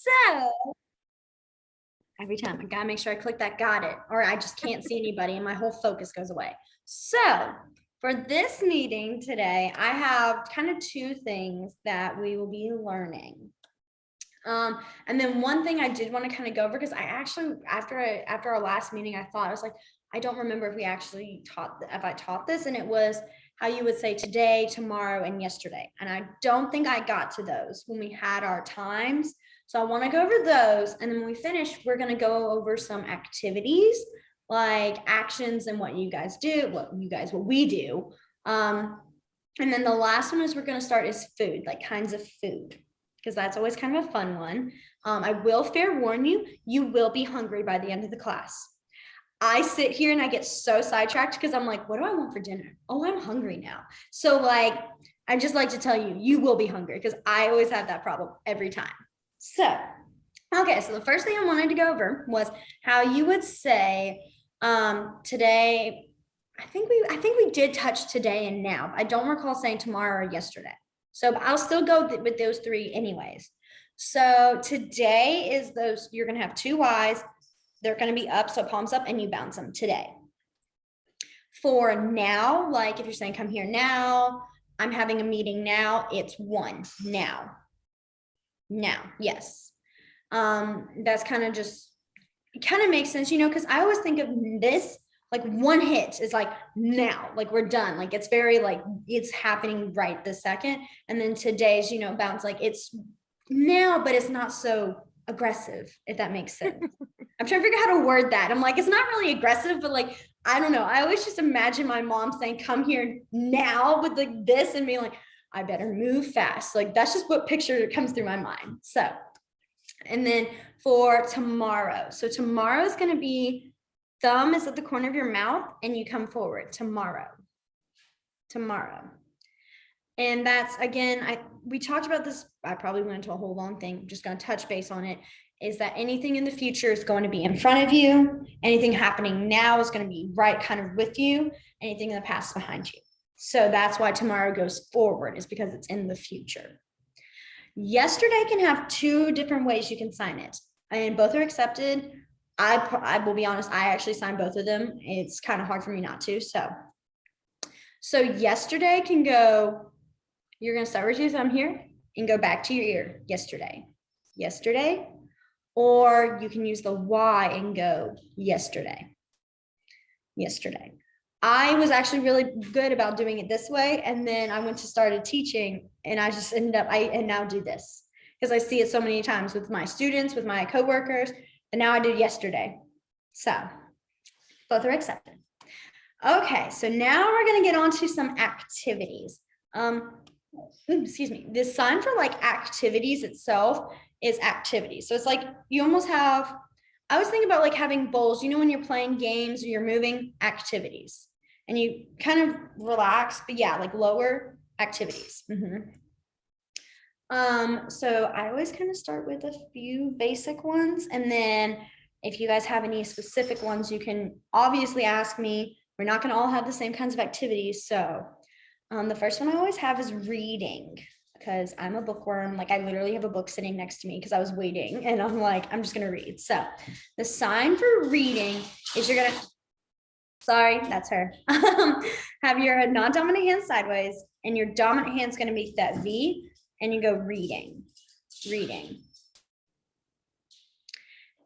So every time I gotta make sure I click that got it, or I just can't see anybody and my whole focus goes away. So for this meeting today, I have kind of two things that we will be learning. And then one thing I did want to kind of go over, because I actually, after our last meeting, I thought, I was like, I don't remember if we actually if I taught this, and it was how you would say today, tomorrow, and yesterday. And I don't think I got to those when we had our times. So I want to go over those. And then when we finish, we're going to go over some activities, like actions and what you guys do, what we do. And then the last one is we're going to start is food, like kinds of food, because that's always kind of a fun one. I will fair warn you, you will be hungry by the end of the class. I sit here and I get so sidetracked because I'm like, what do I want for dinner? Oh, I'm hungry now. So like, I just like to tell you, you will be hungry, because I always have that problem every time. So, okay, so the first thing I wanted to go over was how you would say today. I think we did touch today and now. I don't recall saying tomorrow or yesterday. So I'll still go with those three anyways. So today is those, you're going to have two Y's. They're going to be up, so palms up, and you bounce them today. For now, like if you're saying come here now, I'm having a meeting now, it's one now. Now, yes. That's kind of just, it kind of makes sense, because I always think of this like one hit is like now, like we're done, like it's very like it's happening right this second. And then today's, bounce, like it's now, but it's not so aggressive, if that makes sense. I'm trying to figure out how to word that. I'm like, it's not really aggressive, but like, I don't know. I always just imagine my mom saying, come here now, with like this, and being like, I better move fast. Like, that's just what picture comes through my mind. So, and then for tomorrow. So tomorrow is going to be thumb is at the corner of your mouth and you come forward. Tomorrow. And that's, again, we talked about this. I probably went into a whole long thing. I'm just going to touch base on it. Is that anything in the future is going to be in front of you. Anything happening now is going to be right kind of with you. Anything in the past behind you. So that's why tomorrow goes forward, is because it's in the future. Yesterday can have two different ways you can sign it, and both are accepted. I will be honest, I actually signed both of them. It's kind of hard for me not to. So yesterday can go, you're going to start with your thumb here and go back to your ear. Yesterday. Or you can use the Y and go yesterday. I was actually really good about doing it this way. And then I went to started teaching, and I just ended up, I now do this because I see it so many times with my students, with my coworkers, and now I did yesterday. So both are accepted. Okay, so now we're going to get on to some activities. Excuse me. The sign for like activities itself is activities. So it's like you almost have, I was thinking about like having bowls, when you're playing games or you're moving, activities, and you kind of relax, but yeah, like lower activities. So I always kind of start with a few basic ones, and then if you guys have any specific ones, you can obviously ask me. We're not going to all have the same kinds of activities. So the first one I always have is reading, because I'm a bookworm. Like I literally have a book sitting next to me because I was waiting, and I'm like, I'm just going to read. So the sign for reading is you're going to, sorry, that's her. Have your non-dominant hand sideways, and your dominant hand's going to make that V, and you go reading.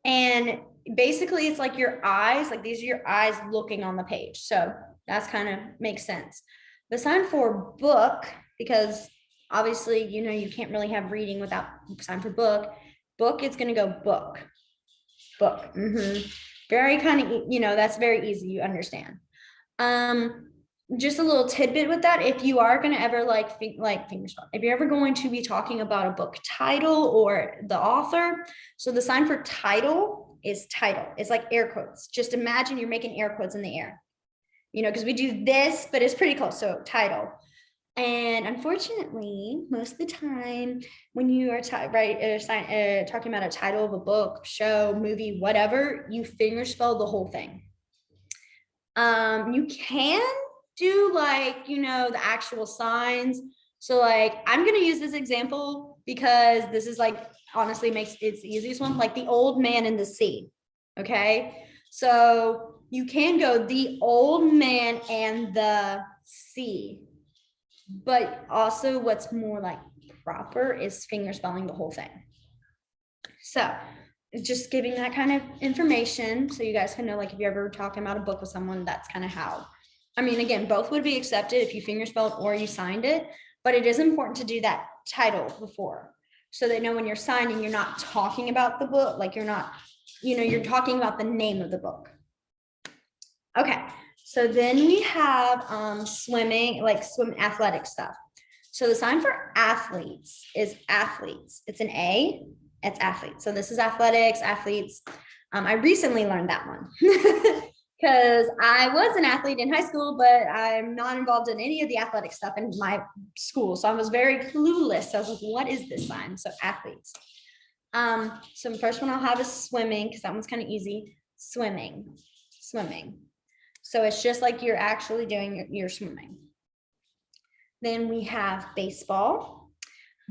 And basically it's like your eyes, like these are your eyes looking on the page. So that's kind of makes sense. The sign for book, because obviously, you can't really have reading without sign for book. Book, it's going to go book. Very kind of, that's very easy. You understand. Just a little tidbit with that. If you are going to ever if you're ever going to be talking about a book title or the author. So the sign for title is title. It's like air quotes. Just imagine you're making air quotes in the air, because we do this, but it's pretty close. So title. And unfortunately, most of the time when you are talking about a title of a book, show, movie, whatever, you fingerspell the whole thing. You can do the actual signs. So like, I'm going to use this example because this is like, honestly makes it's the easiest one, like the old man in the sea. Okay. So you can go the old man and the sea, but also what's more like proper is finger spelling the whole thing. So it's just giving that kind of information so you guys can know, like if you're ever talking about a book with someone, that's kind of how. I mean, again, both would be accepted if you finger spelled or you signed it, but it is important to do that title before, so they know when you're signing, you're not talking about the book, like you're not, you're talking about the name of the book. Okay, so then we have swimming, like swim athletic stuff. So the sign for athletes is athletes. It's an A, it's athletes. So this is athletics, athletes. I recently learned that one because I was an athlete in high school, but I'm not involved in any of the athletic stuff in my school. So I was very clueless. So I was like, what is this sign? So athletes. So the first one I'll have is swimming, because that one's kind of easy. Swimming. So it's just like you're actually doing your swimming. Then we have baseball.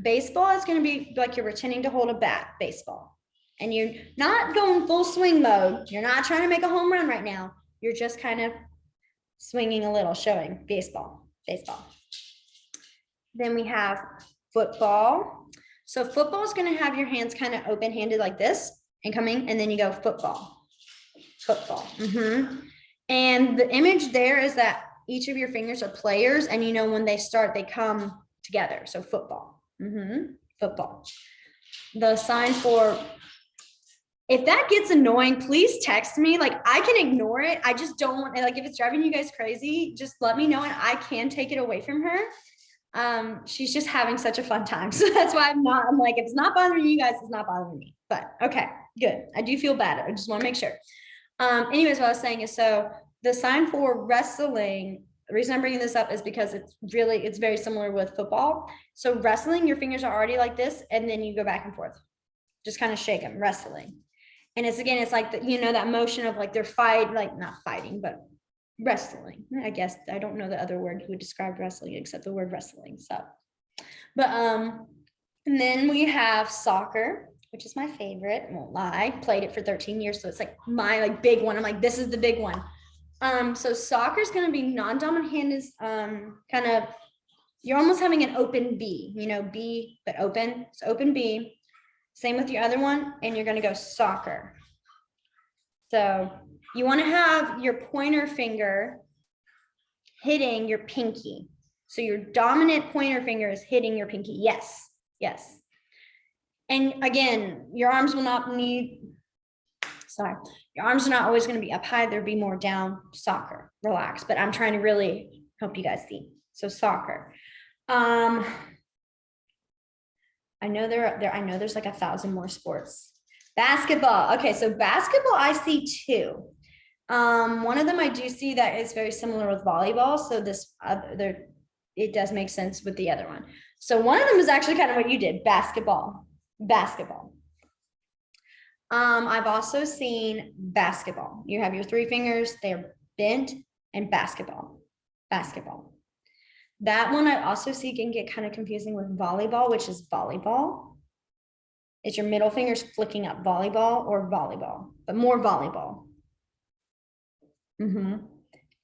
Baseball is going to be like you're pretending to hold a bat, baseball. And you're not going full swing mode. You're not trying to make a home run right now. You're just kind of swinging a little, showing baseball. Then we have football. So football is going to have your hands kind of open-handed like this and coming, and then you go football. And the image there is that each of your fingers are players, and when they start, they come together. So football. Football. The sign for, if that gets annoying, please text me. Like I can ignore it. I just don't want, like if it's driving you guys crazy, just let me know and I can take it away from her. She's just having such a fun time. So that's why I'm like, if it's not bothering you guys, it's not bothering me. But okay, good. I do feel bad. I just want to make sure. Anyways, what I was saying is, so the sign for wrestling, the reason I'm bringing this up is because it's very similar with football. So wrestling, your fingers are already like this, and then you go back and forth, just kind of shake them, wrestling. And it's like that motion of like they're not fighting, but wrestling. I guess I don't know the other word who would describe wrestling except the word wrestling. So, but and then we have soccer, which is my favorite. I won't lie, played it for 13 years, so it's like my big one. I'm like, this is the big one. So soccer is going to be non-dominant hand is kind of, you're almost having an open B, B but open. So open B. Same with your other one, and you're going to go soccer. So you want to have your pointer finger hitting your pinky. So your dominant pointer finger is hitting your pinky. Yes. And again, your arms are not always going to be up high. There'll be more down. Soccer, relax. But I'm trying to really help you guys see. So soccer. I know there's like 1,000 more sports. Basketball. Okay, so basketball I see two. One of them I do see that is very similar with volleyball. So this other, it does make sense with the other one. So one of them is actually kind of what you did, basketball. I've also seen basketball. You have your three fingers, they're bent, and basketball. That one I also see can get kind of confusing with volleyball, which is volleyball. It's your middle fingers flicking up, volleyball or volleyball, but more volleyball.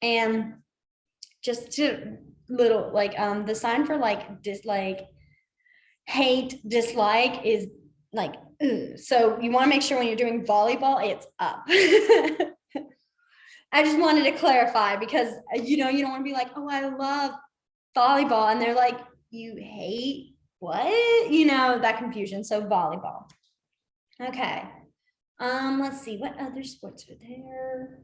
And just to little the sign for hate, dislike is like, so you want to make sure when you're doing volleyball, it's up. I just wanted to clarify because you don't want to be like, oh, I love volleyball, and they're like, you hate what? That confusion. So volleyball. Okay. Let's see, what other sports are there?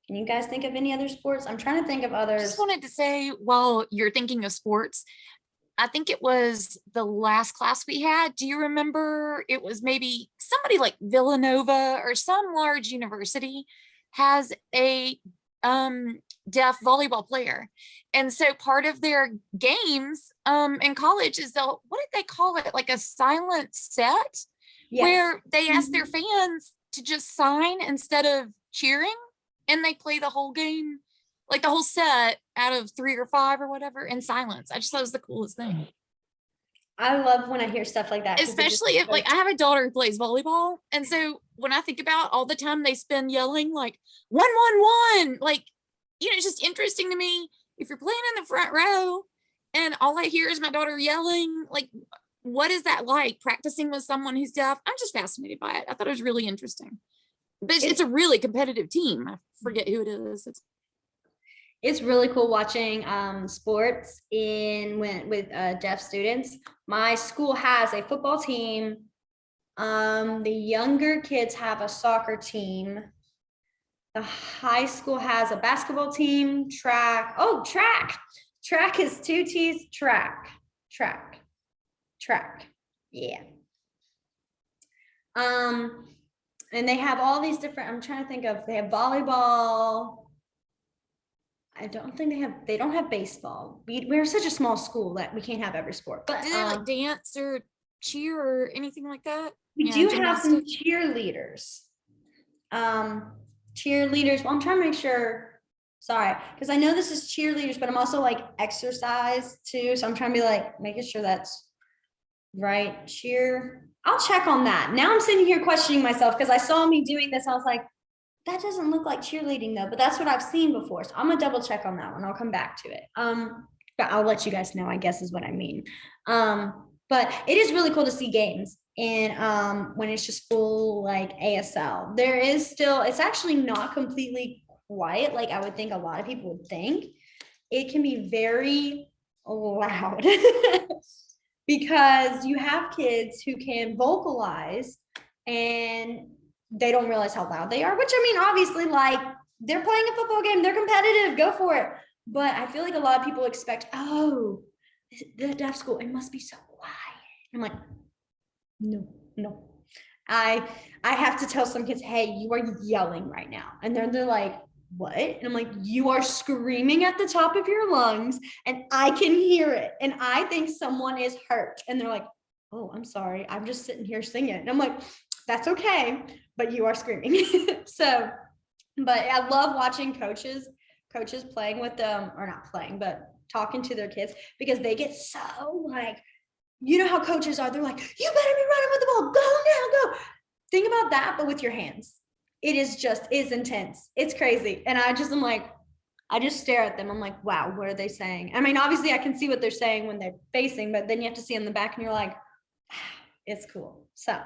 Can you guys think of any other sports? I'm trying to think of others. I just wanted to say, while you're thinking of sports, I think it was the last class we had. Do you remember? It was maybe somebody like Villanova or some large university has a deaf volleyball player. And so part of their games in college is what did they call it? Like a silent set, yes, where they ask their fans to just sign instead of cheering, and they play the whole game, like the whole set out of 3 or 5 or whatever, in silence. I just thought it was the coolest thing. I love when I hear stuff like that. 'Cause it just Especially if like shows- I have a daughter who plays volleyball. And so when I think about all the time they spend yelling like 1-1-1, like, it's just interesting to me. If you're playing in the front row and all I hear is my daughter yelling, like, what is that like practicing with someone who's deaf? I'm just fascinated by it. I thought it was really interesting. But it's a really competitive team. I forget who it is. It's really cool watching sports with deaf students. My school has a football team. The younger kids have a soccer team. The high school has a basketball team, track. Oh, track. Track is 2 T's, track. Yeah. And they have all these different, I'm trying to think of, they have volleyball. I don't think they don't have baseball. We're such a small school that we can't have every sport, but Do they like dance or cheer or anything like that? we do have some cheerleaders. Cheerleaders, well, I'm trying to make sure, sorry, because I know this is cheerleaders, but I'm also like exercise too. So I'm trying to be like, making sure that's right. Cheer. I'll check on that. Now I'm sitting here questioning myself because I saw me doing this. I was like, that doesn't look like cheerleading though, but that's what I've seen before. So I'm gonna double check on that one. I'll come back to it. But I'll let you guys know, I guess is what I mean. But it is really cool to see games. And when it's just full like ASL, there is still, it's actually not completely quiet like I would think a lot of people would think. It can be very loud because you have kids who can vocalize and they don't realize how loud they are, which I mean, obviously, like they're playing a football game, they're competitive, go for it. But I feel like a lot of people expect, oh, the deaf school, it must be so quiet. I'm like, no. I have to tell some kids, hey, you are yelling right now. And they're like, what? And I'm like, you are screaming at the top of your lungs and I can hear it. And I think someone is hurt. And they're like, oh, I'm sorry. I'm just sitting here singing. And I'm like, that's okay, but you are screaming. So, but I love watching coaches playing with them, or not playing, but talking to their kids, because they get so like, you know how coaches are, they're like, you better be running with the ball, go now, go. Think about that, but with your hands. It is intense. It's crazy. And I just am like, I just stare at them. I'm like, wow, what are they saying? I mean, obviously I can see what they're saying when they're facing, but then you have to see in the back and you're like, it's cool. So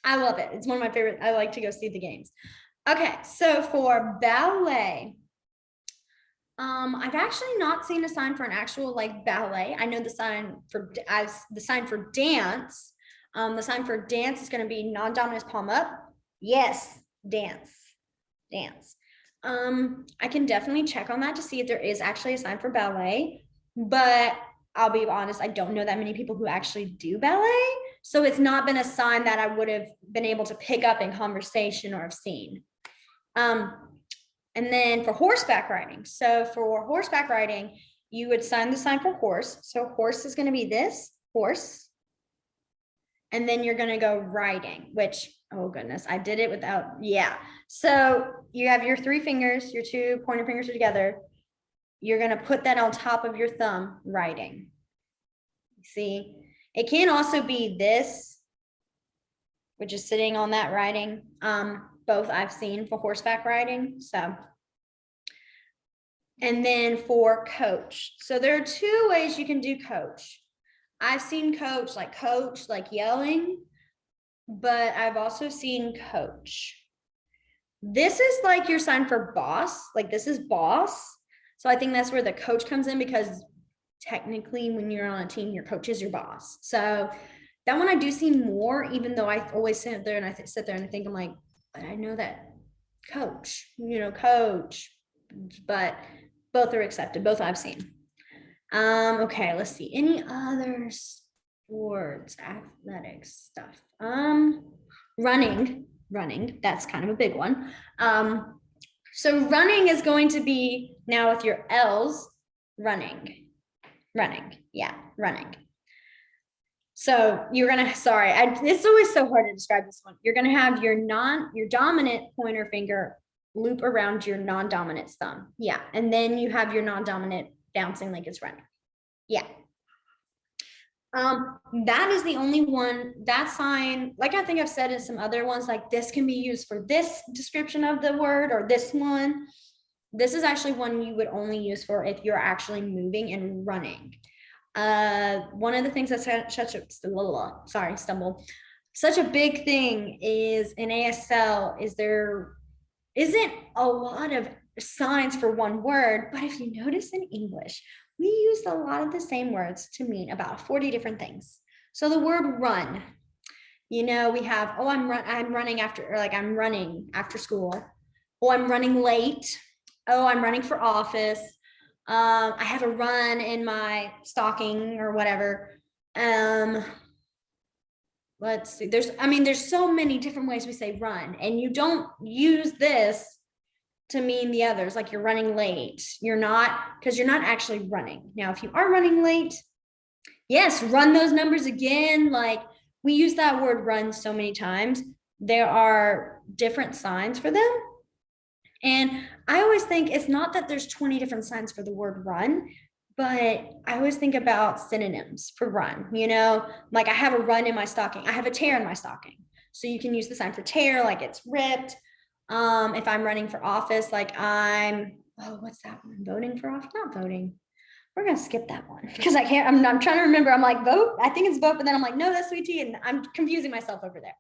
I love it. It's one of my favorite. I like to go see the games. Okay, so for ballet, I've actually not seen a sign for an actual like ballet. I know the sign for dance. The sign for dance is going to be non-dominant palm up. Yes, dance. I can definitely check on that to see if there is actually a sign for ballet, but I'll be honest, I don't know that many people who actually do ballet. So it's not been a sign that I would have been able to pick up in conversation or have seen. And then for horseback riding. So for horseback riding, you would sign the sign for horse. So horse is going to be this, horse. And then you're going to go riding, which, oh goodness, I did it without, yeah. So you have your 3 fingers, your 2 pointer fingers are together. You're going to put that on top of your thumb, riding. See, it can also be this, which is sitting on that riding. Both I've seen for horseback riding. So, and then for coach. So there are 2 ways you can do coach. I've seen coach like yelling, but I've also seen coach. This is like your sign for boss. Like this is boss. So I think that's where the coach comes in, because technically when you're on a team, your coach is your boss. So that one I do see more, even though I always sit there and I think I'm like, but I know that coach, coach, but both are accepted. Both I've seen. Okay, let's see. Any other sports, athletics stuff? Running, that's kind of a big one. So running is going to be now with your L's, running. Yeah, running. So you're gonna, sorry, it's always so hard to describe this one. You're gonna have your dominant pointer finger loop around your non-dominant thumb. Yeah, and then you have your non-dominant bouncing like it's running. Yeah. That is the only one, that sign, like I think I've said in some other ones, like this can be used for this description of the word or this one. This is actually one you would only use for if you're actually moving and running. One of the things that's such a big thing is in ASL is there isn't a lot of signs for one word, but if you notice in English, we use a lot of the same words to mean about 40 different things. So the word run, we have, oh, I'm running after, or like I'm running after school. Oh, I'm running late. Oh, I'm running for office. I have a run in my stocking or whatever. Let's see. There's so many different ways we say run, and you don't use this to mean the others, like you're running late. You're not, because you're not actually running. Now, if you are running late, yes, run those numbers again. Like we use that word run so many times. There are different signs for them. And I always think it's not that there's 20 different signs for the word run, but I always think about synonyms for run, like I have a run in my stocking. I have a tear in my stocking. So you can use the sign for tear, like it's ripped. If I'm running for office, like what's that one? Voting for office? Not voting. We're gonna skip that one because I can't. I'm trying to remember. I'm like vote. I think it's vote, but then I'm like, no, that's sweet tea, and I'm confusing myself over there.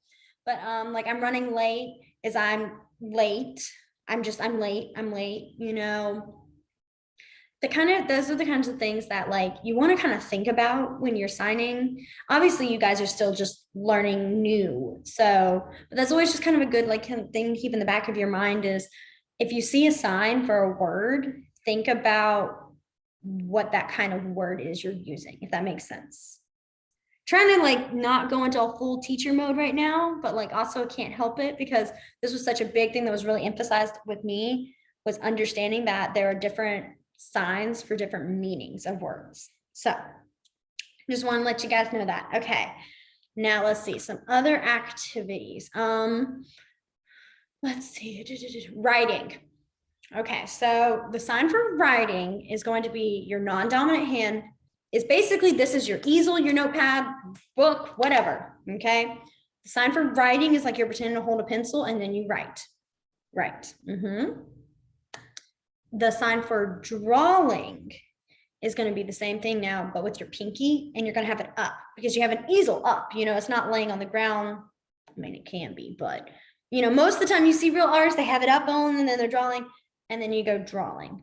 But like I'm running late is I'm late. I'm late. I'm late. Those are the kinds of things that like you want to kind of think about when you're signing. Obviously, you guys are still just learning new, but that's always just kind of a good like kind of thing to keep in the back of your mind is if you see a sign for a word, think about what that kind of word is you're using, if that makes sense. Trying to like not go into a full teacher mode right now, but like also can't help it because this was such a big thing that was really emphasized with me was understanding that there are different signs for different meanings of words. So just want to let you guys know that. Okay, now let's see some other activities. Let's see, writing. Okay, so the sign for writing is going to be your non-dominant hand. Is basically this is your easel, your notepad, book, whatever. Okay, the sign for writing is like you're pretending to hold a pencil and then you write. The sign for drawing is going to be the same thing now, but with your pinky, and you're going to have it up because you have an easel up. It's not laying on the ground. I mean, it can be, but most of the time you see real artists, they have it up on and then they're drawing, and then you go drawing,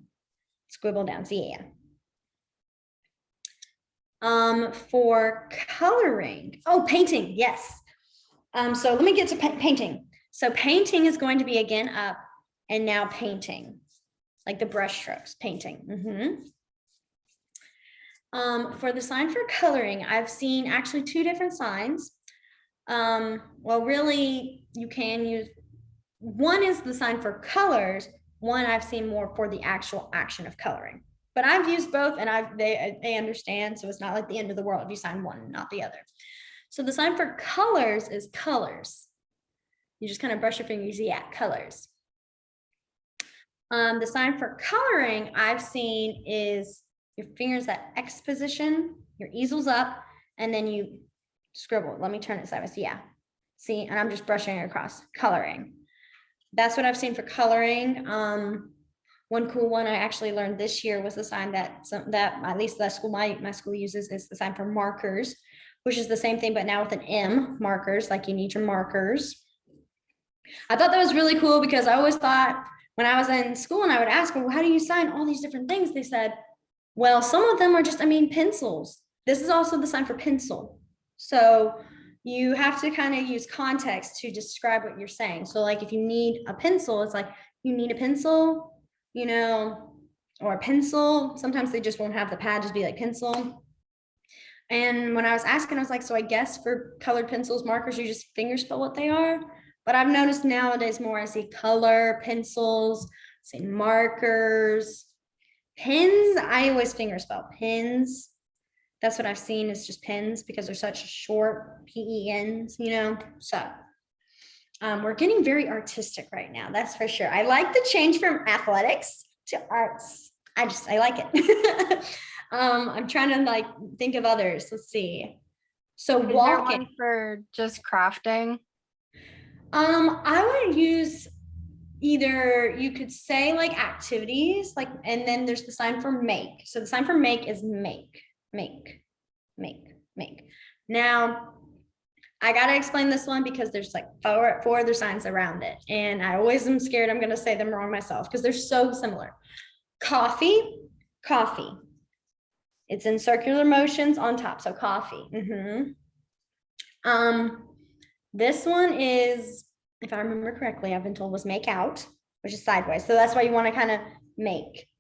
scribble down. So yeah. For coloring, painting, yes. So let me get to painting. So painting is going to be again up, and now painting. Like the brush strokes, painting. For the sign for coloring, I've seen actually two different signs. Well, really, you can use, one is the sign for colors, one I've seen more for the actual action of coloring. But I've used both and they understand, so it's not like the end of the world if you sign one and not the other. So the sign for colors is colors. You just kind of brush your fingers, yeah, colors. The sign for coloring I've seen is your fingers at X position, your easel's up, and then you scribble. Let me turn it sideways. Yeah. See, and I'm just brushing it across, coloring. That's what I've seen for coloring. One cool one I actually learned this year was the sign that at least the school, my school uses is the sign for markers, which is the same thing, but now with an M, markers, like you need your markers. I thought that was really cool because I always thought when I was in school and I would ask, well, how do you sign all these different things? They said, well, some of them are just, pencils. This is also the sign for pencil. So you have to kind of use context to describe what you're saying. So like if you need a pencil, it's like you need a pencil, or a pencil. Sometimes they just won't have the pad, just be like pencil. And when I was asking, I was like, so I guess for colored pencils, markers, you just fingerspell what they are. But I've noticed nowadays more, I see color, pencils, I see markers, pens. I always fingerspell pens. That's what I've seen is just pens because they're such short PENs, so we're getting very artistic right now. That's for sure. I like the change from athletics to arts. I like it. I'm trying to like think of others. Let's see. So Is there walking, one for just crafting? I would use either, you could say like activities, like, and then there's the sign for make. So the sign for make is make, make, make, make. Now, I gotta explain this one because there's like four other signs around it. And I always am scared I'm gonna say them wrong myself because they're so similar. Coffee, coffee. It's in circular motions on top, so coffee. This one is, if I remember correctly, I've been told was make out, which is sideways. So that's why you want to kind of make.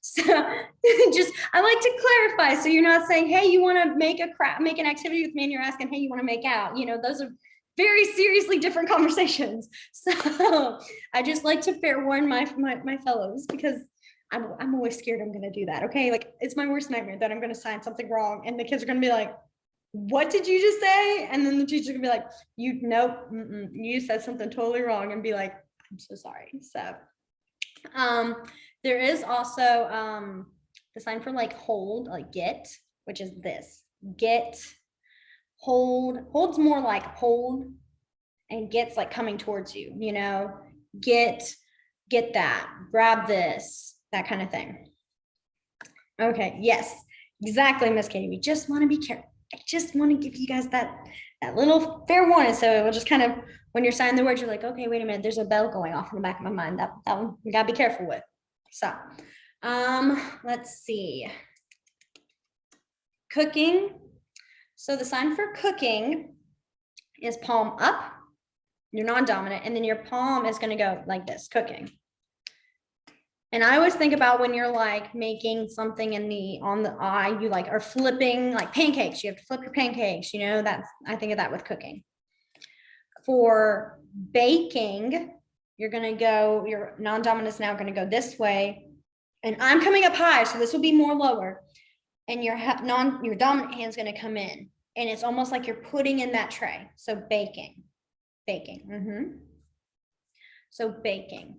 So just, I like to clarify. So you're not saying, hey, you want to make an activity with me, and you're asking, hey, you want to make out? You know, those are very seriously different conversations. So I just like to fair warn my fellows, because I'm always scared I'm going to do that. Okay. Like, it's my worst nightmare that I'm going to sign something wrong and the kids are going to be like, what did you just say? And then the teacher can be like, you said something totally wrong, and be like, I'm so sorry. So there is also the sign for like hold, like get, which is this. Get, hold. Hold's more like hold, and get's like coming towards you, you know, get that, grab this, that kind of thing. Okay, yes, exactly, Miss Katie. We just want to be careful. I just want to give you guys that little fair warning. So it will just kind of, when you're signing the words, you're like, okay, wait a minute, there's a bell going off in the back of my mind. That one we gotta be careful with. So let's see. Cooking. So the sign for cooking is palm up, you're non-dominant, and then your palm is going to go like this, cooking. And I always think about when you're like making something on the eye, you like are flipping like pancakes. You have to flip your pancakes, you know, I think of that with cooking. For baking, you're going to go, your non-dominant is now going to go this way. And I'm coming up high, so this will be more lower. And your dominant hand is going to come in. And it's almost like you're putting in that tray. So baking. So baking.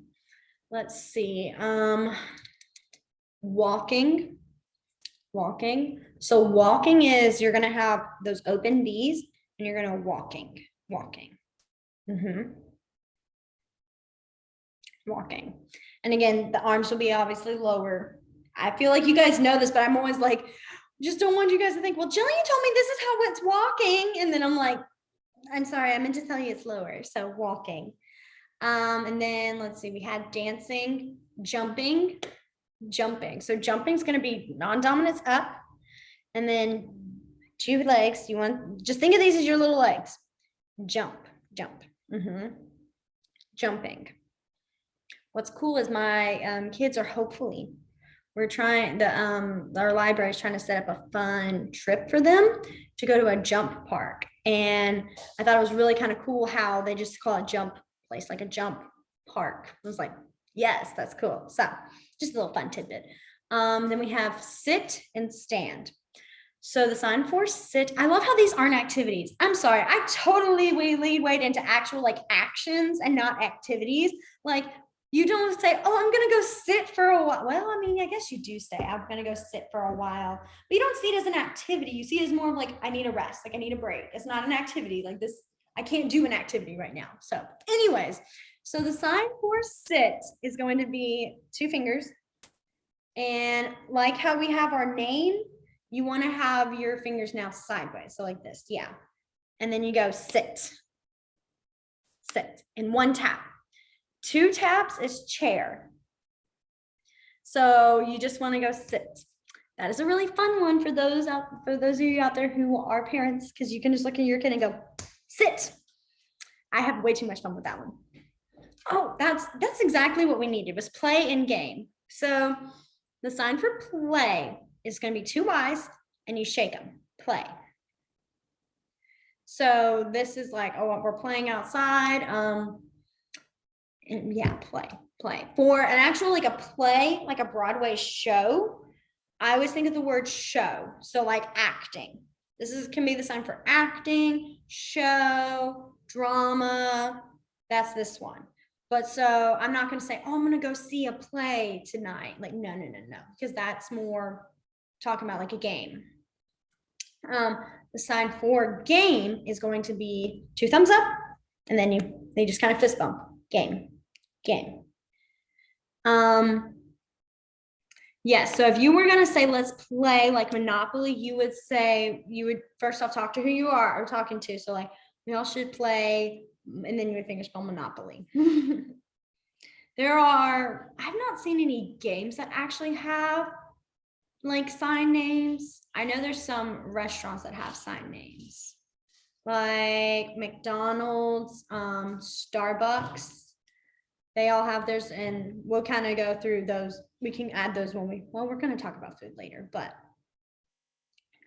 Let's see. Walking. So walking is, you're going to have those open B's, and you're going to walking. Walking. And again, the arms will be obviously lower. I feel like you guys know this, but I'm always like, just don't want you guys to think, well, Gillian told me this is how it's walking. And then I'm like, I'm sorry, I meant to tell you it's lower. So walking. And then let's see, we had dancing, jumping. So jumping is going to be non-dominance up, and then 2 legs. You want, just think of these as your little legs. Jump. Jumping. What's cool is my kids are hopefully, we're trying, our library is trying to set up a fun trip for them to go to a jump park. And I thought it was really kind of cool how they just call it jump place, like a jump park. I was like, yes, that's cool. So just a little fun tidbit. Then we have sit and stand. So the sign for sit, I love how these aren't activities. I'm sorry, I totally lead way into actual like actions and not activities. Like, you don't say, oh, I'm going to go sit for a while. Well, I mean, I guess you do say, I'm going to go sit for a while. But you don't see it as an activity. You see it as more of like, I need a rest. Like, I need a break. It's not an activity like this. I can't do an activity right now. So anyways, so the sign for sit is going to be 2 fingers. And like how we have our name, you want to have your fingers now sideways. So like this. Yeah. And then you go sit in 1 tap. 2 taps is chair. So you just want to go sit. That is a really fun one for those of you out there who are parents, because you can just look at your kid and go, sit. I have way too much fun with that one. Oh, that's exactly what we needed, was play and game. So the sign for play is going to be 2 Y's, and you shake them. Play. So this is like, oh, we're playing outside. And yeah, play. For an actual, like a play, like a Broadway show, I always think of the word show. So like acting. Can be the sign for acting, show, drama. That's this one. But so I'm not going to say, oh, I'm going to go see a play tonight. Like, no. Because that's more talking about like a game. The sign for game is going to be 2 thumbs up, and then they just kind of fist bump. Game. Yes, so if you were gonna say let's play like Monopoly, you would first off talk to who you are talking to. So like we all should play, and then you would fingerspell Monopoly. I've not seen any games that actually have like sign names. I know there's some restaurants that have sign names, like McDonald's, Starbucks. They all have theirs, and we'll kind of go through those. We can add those we're going to talk about food later, but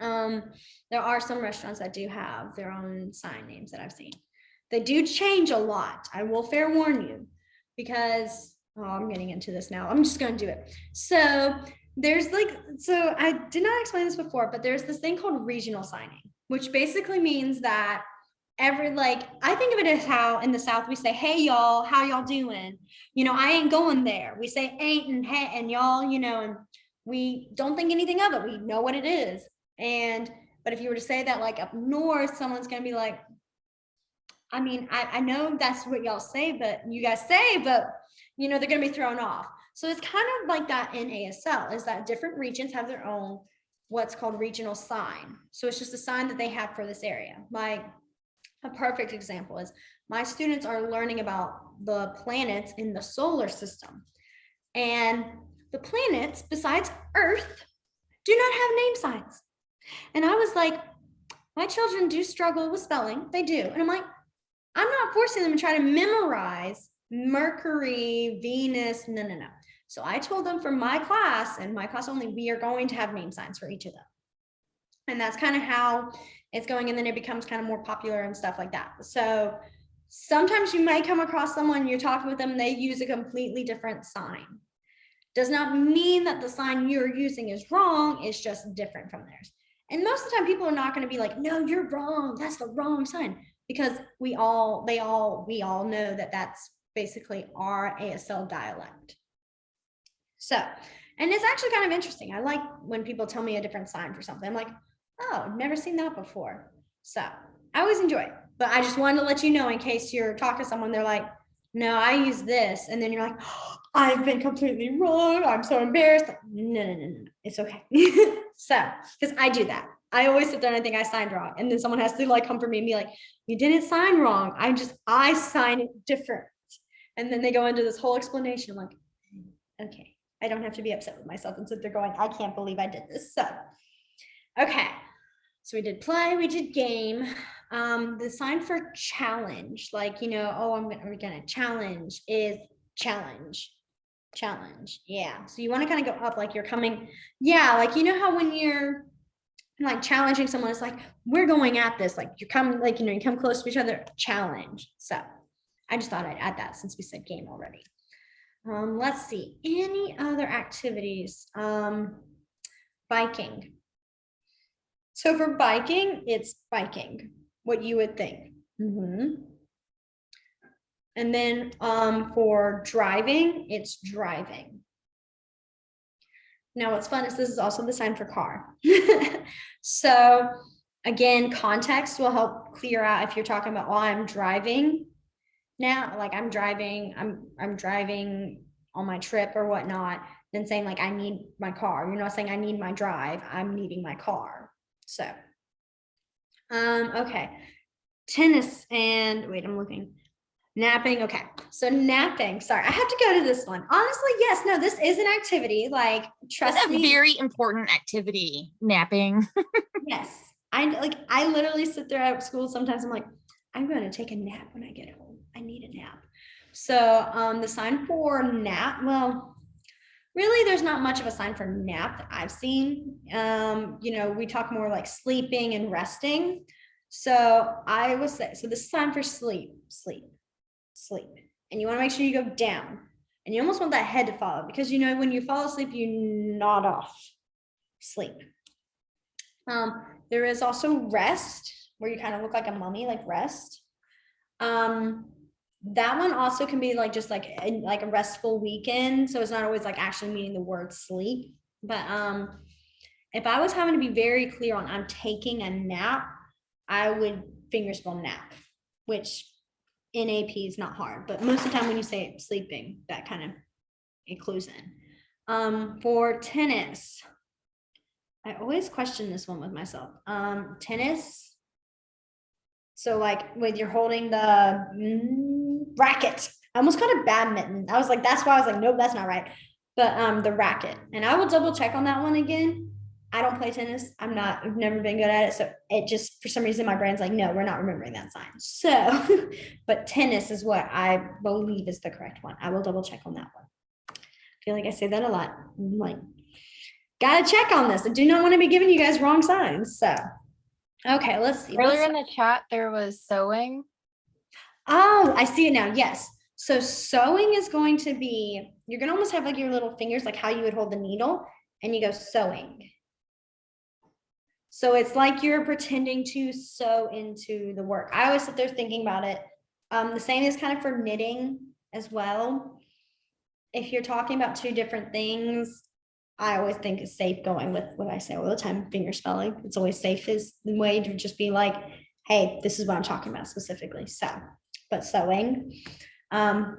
there are some restaurants that do have their own sign names that I've seen. They do change a lot. I will fair warn you, because I'm getting into this now. I'm just going to do it. So I did not explain this before, but there's this thing called regional signing, which basically means that I think of it as how in the South we say, hey y'all, how y'all doing? I ain't going there. We say ain't and hey and y'all, and we don't think anything of it. We know what it is. But if you were to say that like up north, someone's gonna be like, I mean, I know that's what y'all say, but you guys say, but they're gonna be thrown off. So it's kind of like that in ASL, is that different regions have their own what's called regional sign. So it's just a sign that they have for this area. Like a perfect example is my students are learning about the planets in the solar system. And the planets, besides Earth, do not have name signs. And I was like, my children do struggle with spelling. They do. And I'm like, I'm not forcing them to try to memorize Mercury, Venus. No. So I told them for my class, and my class only, we are going to have name signs for each of them. And that's kind of how it's going. And then it becomes kind of more popular and stuff like that. So sometimes you might come across someone, you're talking with them, they use a completely different sign. Does not mean that the sign you're using is wrong. It's just different from theirs. And most of the time people are not going to be like, no, you're wrong. That's the wrong sign. Because we all know that that's basically our ASL dialect. So, and it's actually kind of interesting. I like when people tell me a different sign for something. I'm like, oh, I've never seen that before. So I always enjoy it, but I just wanted to let you know in case you're talking to someone, they're like, no, I use this. And then you're like, oh, I've been completely wrong. I'm so embarrassed. No. It's okay. So, because I do that. I always sit there and I think I signed wrong. And then someone has to like come for me and be like, you didn't sign wrong. I sign it different. And then they go into this whole explanation. I'm like, okay, I don't have to be upset with myself and sit there going, I can't believe I did this. So, okay. So we did play, we did game. The sign for challenge, like, we're gonna challenge is challenge. Yeah. So you want to kind of go up, like you're coming. Yeah. Like, how when you're like challenging someone, it's like, we're going at this, like you're coming, like, you come close to each other, challenge. So I just thought I'd add that since we said game already. Let's see, any other activities? Biking. So for biking, it's biking, what you would think. And then for driving, it's driving. Now what's fun is this is also the sign for car. So again, context will help clear out if you're talking about, well, I'm driving now, like I'm driving on my trip or whatnot, then saying like, I need my car. You're not saying I need my drive, I'm needing my car. So, okay. Tennis and wait, I'm looking. Napping. Okay. So napping. Sorry, I have to go to this one. Honestly, yes. No, this is an activity. Like, trust me. It's a very important activity, napping. Yes. I literally sit there at school. Sometimes I'm like, I'm going to take a nap when I get home. I need a nap. So, the sign for nap, well, really, there's not much of a sign for nap that I've seen. We talk more like sleeping and resting. So I would say, so this is time for sleep. And you want to make sure you go down. And you almost want that head to follow, because when you fall asleep, you nod off sleep. There is also rest, where you kind of look like a mummy, like rest. That one also can be like just like a restful weekend. So it's not always like actually meaning the word sleep, but If I was having to be very clear on I'm taking a nap, I would fingerspell nap, which in AP is not hard, but most of the time when you say sleeping, that kind of includes in. For tennis, I always question this one with myself. Tennis. So like when you're holding the racket, I almost called it badminton. I was like, that's why I was like, nope, that's not right. But the racket, and I will double check on that one again. I don't play tennis. I've never been good at it. So it just, for some reason, my brain's like, no, we're not remembering that sign. So, but tennis is what I believe is the correct one. I will double check on that one. I feel like I say that a lot. I'm like, gotta check on this. I do not want to be giving you guys wrong signs. So, okay, let's see. Earlier in the chat, there was sewing. Oh, I see it now. Yes. So sewing is going to be, you're going to almost have like your little fingers, like how you would hold the needle, and you go sewing. So it's like you're pretending to sew into the work. I always sit there thinking about it. The same is kind of for knitting as well. If you're talking about two different things, I always think it's safe going with what I say all the time, finger spelling. It's always safe is the way to just be like, hey, this is what I'm talking about specifically. So, but sewing.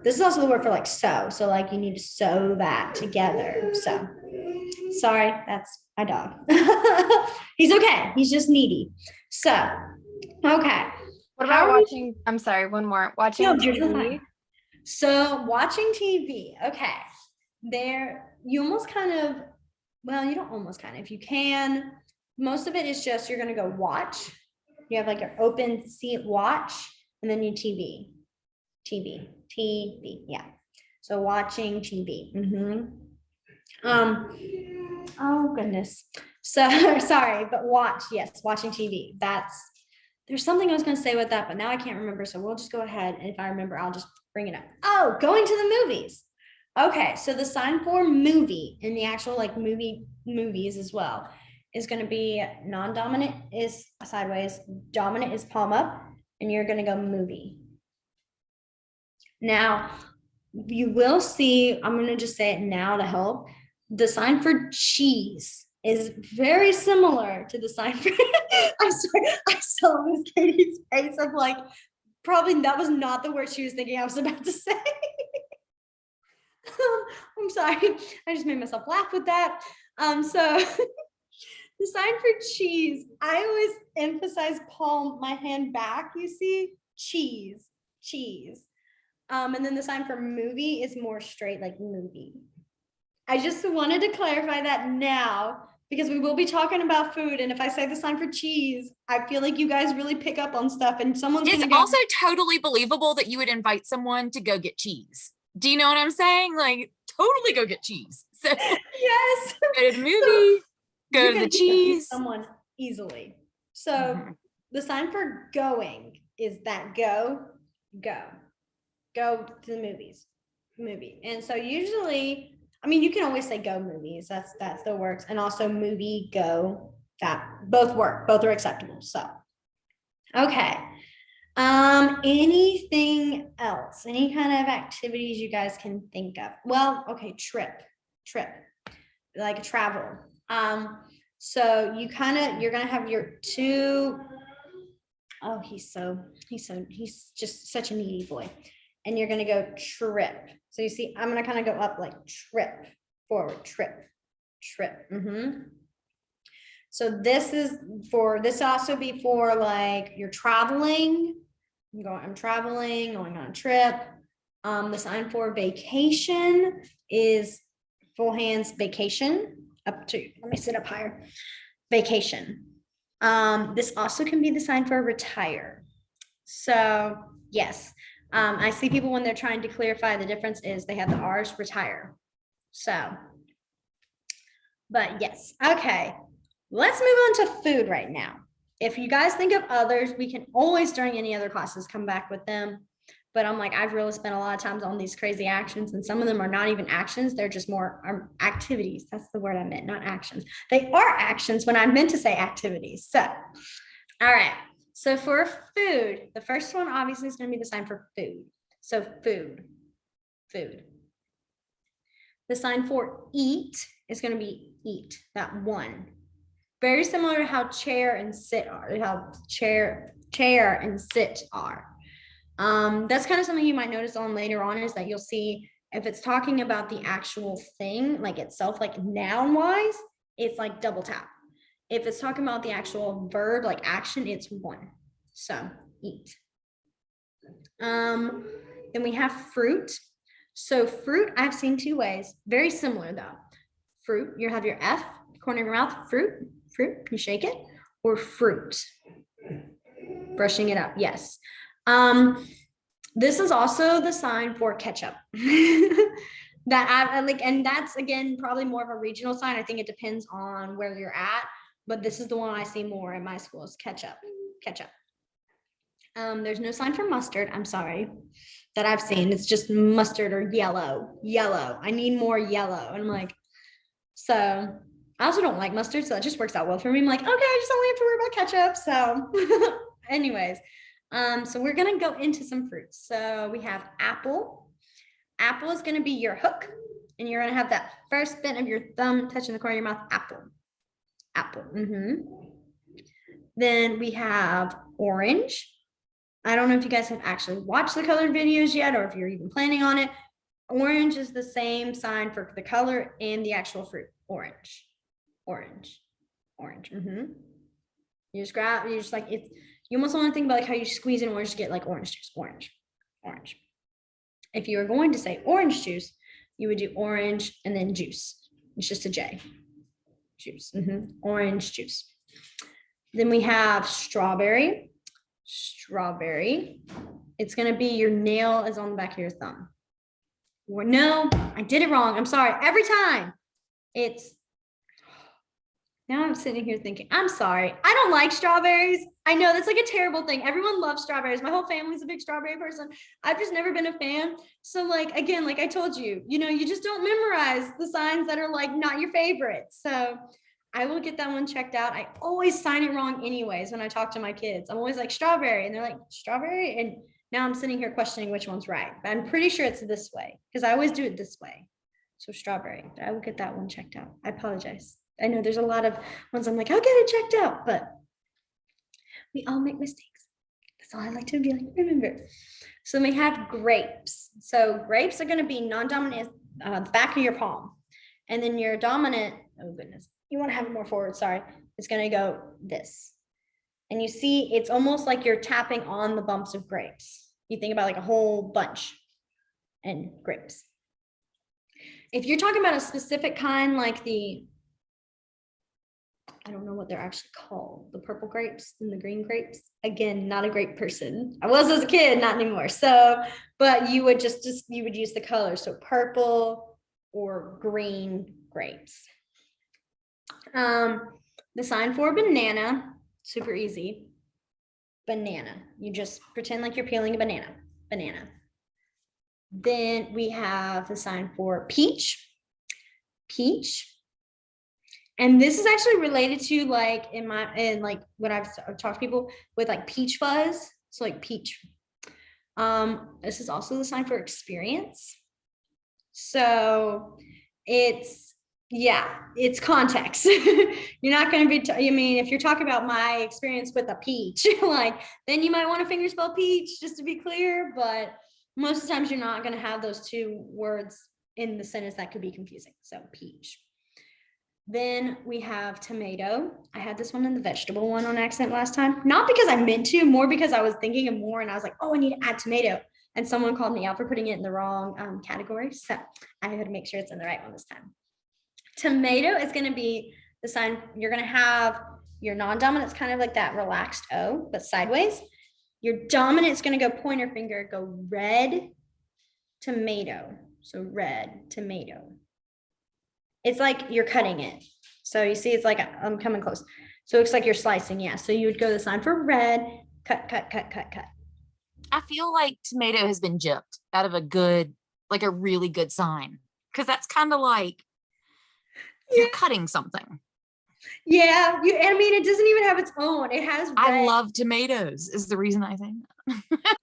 This is also the word for like sew. So like you need to sew that together. So sorry, that's my dog. He's okay. He's just needy. So, okay. What about watching? I'm sorry, one more. Watching No, TV. So watching TV. Okay. There, you almost kind of, well, you don't almost kind of, if you can, most of it is just, you're going to go watch. You have like your open seat watch, and then you TV. Yeah. So watching TV. Oh goodness. So sorry, but watch, yes, watching TV. There's something I was going to say with that, but now I can't remember. So we'll just go ahead. And if I remember, I'll just bring it up. Oh, going to the movies. Okay. So the sign for movie in the actual like movies as well is going to be non-dominant is sideways, dominant is palm up, and you're going to go movie. Now, you will see, I'm going to just say it now to help. The sign for cheese is very similar to the sign for, I'm sorry, I saw Miss Katie's face of like, probably that was not the word she was thinking I was about to say. I'm sorry, I just made myself laugh with that. So the sign for cheese, I always emphasize palm my hand back, you see, cheese. And then the sign for movie is more straight, like movie. I just wanted to clarify that now because we will be talking about food. And if I say the sign for cheese, I feel like you guys really pick up on stuff and someone's It's gonna go. also totally believable that you would invite someone to go get cheese. Do you know what I'm saying? Like, totally go get cheese. So Yes. go to the movie, go to the cheese. Someone easily. So the sign for going is that go to the movie. And so usually, I mean, you can always say go movies. That still works. And also movie, go, that both work. Both are acceptable. So, okay. Anything else? Any kind of activities you guys can think of? Well, okay, trip, like travel. So you're gonna have your two. Oh, he's just such a needy boy. And you're going to go trip. So you see, I'm going to kind of go up like trip, forward, trip. So this also be for like you're traveling. I'm traveling, going on a trip. The sign for vacation is full hands vacation up to, let me sit up higher. Vacation. This also can be the sign for retire. So yes. I see people when they're trying to clarify the difference is they have the R's retire. So, but yes. Okay. Let's move on to food right now. If you guys think of others, we can always during any other classes come back with them. But I'm like, I've really spent a lot of times on these crazy actions, and some of them are not even actions. They're just more activities. That's the word I meant, not actions. They are actions when I meant to say activities. So, all right. So for food, the first one obviously is going to be the sign for food. So food. The sign for eat is going to be eat, that one. Very similar to how chair and sit are, how chair and sit are. That's kind of something you might notice on later on, is that you'll see if it's talking about the actual thing, like itself, like noun wise, it's like double tap. If it's talking about the actual verb, like action, it's one. So eat. Then we have fruit. So fruit, I've seen two ways, very similar though. Fruit, you have your F, corner of your mouth, fruit, you shake it, or fruit. Brushing it up, yes. This is also the sign for ketchup. That I like, and that's again probably more of a regional sign. I think it depends on where you're at, but this is the one I see more in my school is ketchup. There's no sign for mustard, I'm sorry, that I've seen. It's just mustard or yellow. I need more yellow. And I'm like, so I also don't like mustard, so that just works out well for me. I'm like, okay, I just only have to worry about ketchup. So anyways, so we're gonna go into some fruits. So we have apple. Apple is gonna be your hook, and you're gonna have that first bit of your thumb touching the corner of your mouth. Apple. Then we have orange. I don't know if you guys have actually watched the colored videos yet, or if you're even planning on it. Orange is the same sign for the color and the actual fruit. Orange. You just grab, you just like, it's, you almost want to think about like how you squeeze an orange to get like orange juice, orange. If you were going to say orange juice, you would do orange and then juice. It's just a J. Juice. Orange juice. Then we have strawberry. It's going to be your nail is on the back of your thumb. Or no, I did it wrong. I'm sorry. Every time. It's, now I'm sitting here thinking, I'm sorry. I don't like strawberries. I know that's like a terrible thing. Everyone loves strawberries. My whole family's a big strawberry person. I've just never been a fan. So like, again, like I told you, you just don't memorize the signs that are like not your favorite. So I will get that one checked out. I always sign it wrong anyways when I talk to my kids. I'm always like strawberry and they're like strawberry. And now I'm sitting here questioning which one's right. But I'm pretty sure it's this way because I always do it this way. So strawberry, but I will get that one checked out. I apologize. I know there's a lot of ones I'm like, I'll get it checked out, but we all make mistakes. That's all I like to be like, remember. So we have grapes. So grapes are going to be non-dominant, the back of your palm. And then your dominant, oh goodness, you want to have it more forward, sorry. It's going to go this. And you see, it's almost like you're tapping on the bumps of grapes. You think about like a whole bunch and grapes. If you're talking about a specific kind, like the, I don't know what they're actually called, the purple grapes and the green grapes. Again, not a grape person. I was as a kid, not anymore. So, but you would you would use the color. So purple or green grapes. The sign for banana, super easy. Banana. You just pretend like you're peeling a banana. Then we have the sign for peach. And this is actually related to like in like when I've talked to people with like peach fuzz. So like peach. This is also the sign for experience. So it's context. You're not going to be, I mean, if you're talking about my experience with a peach, like then you might want to finger spell peach just to be clear, but most of the times you're not going to have those two words in the sentence that could be confusing. So peach. Then we have tomato. I had this one in the vegetable one on accident last time. Not because I meant to, more because I was thinking of more and I was like, oh, I need to add tomato. And someone called me out for putting it in the wrong category. So I had to make sure it's in the right one this time. Tomato is going to be the sign. You're going to have your non-dominant, it's kind of like that relaxed O, but sideways. Your dominant is going to go pointer finger, go red tomato. So red tomato. It's like you're cutting it. So you see, it's like I'm coming close. So it looks like you're slicing. Yeah. So you would go the sign for red, cut. I feel like tomato has been gypped out of a really good sign. Because that's kind of like you're cutting something. Yeah. I mean, it doesn't even have its own. It has red. I love tomatoes is the reason I think that.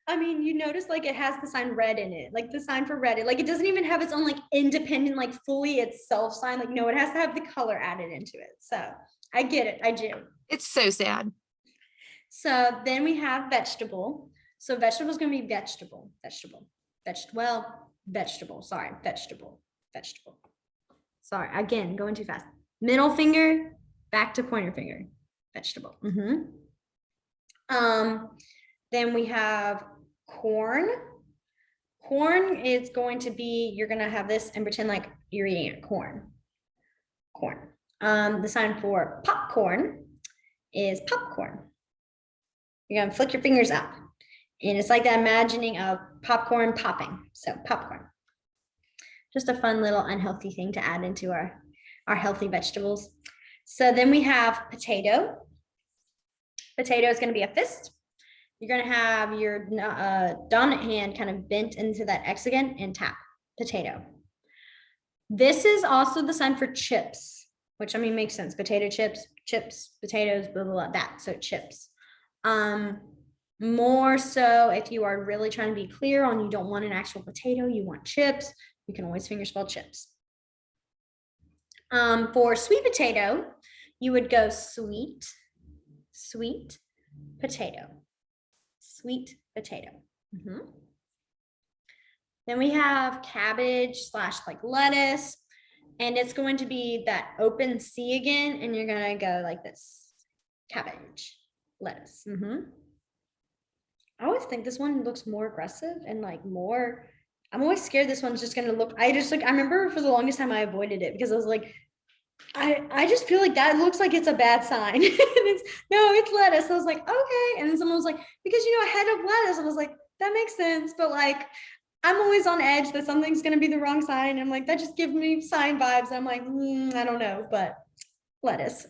I mean, you notice like it has the sign red in it, like the sign for red. Like it doesn't even have its own like independent, like fully itself sign. Like, no, it has to have the color added into it. So I get it. I do. It's so sad. So then we have vegetable. So vegetable is going to be vegetable. Sorry, again, going too fast. Middle finger, back to pointer finger. Vegetable. Then we have corn. Corn is going to be, you're going to have this and pretend like you're eating it. Corn. The sign for popcorn is popcorn. You're going to flick your fingers up. And it's like that imagining of popcorn popping. So popcorn. Just a fun little unhealthy thing to add into our healthy vegetables. So then we have potato. Potato is going to be a fist. You're going to have your dominant hand kind of bent into that X again and tap potato. This is also the sign for chips, which I mean makes sense. Potato chips, potatoes, blah, blah, blah, that. So chips. More so if you are really trying to be clear on you don't want an actual potato, you want chips, you can always fingerspell chips. For sweet potato, you would go sweet potato. Sweet potato. Then we have cabbage / like lettuce, and it's going to be that open C again, and you're gonna go like this, cabbage, lettuce. I always think this one looks more aggressive and like more, I'm always scared this one's just gonna look, I remember for the longest time I avoided it because I was like, I just feel like that looks like it's a bad sign. And it's lettuce. So I was like, okay. And then someone was like, because a head of lettuce. I was like, that makes sense. But like, I'm always on edge that something's going to be the wrong sign. And I'm like, that just gives me sign vibes. I'm like, I don't know, but lettuce.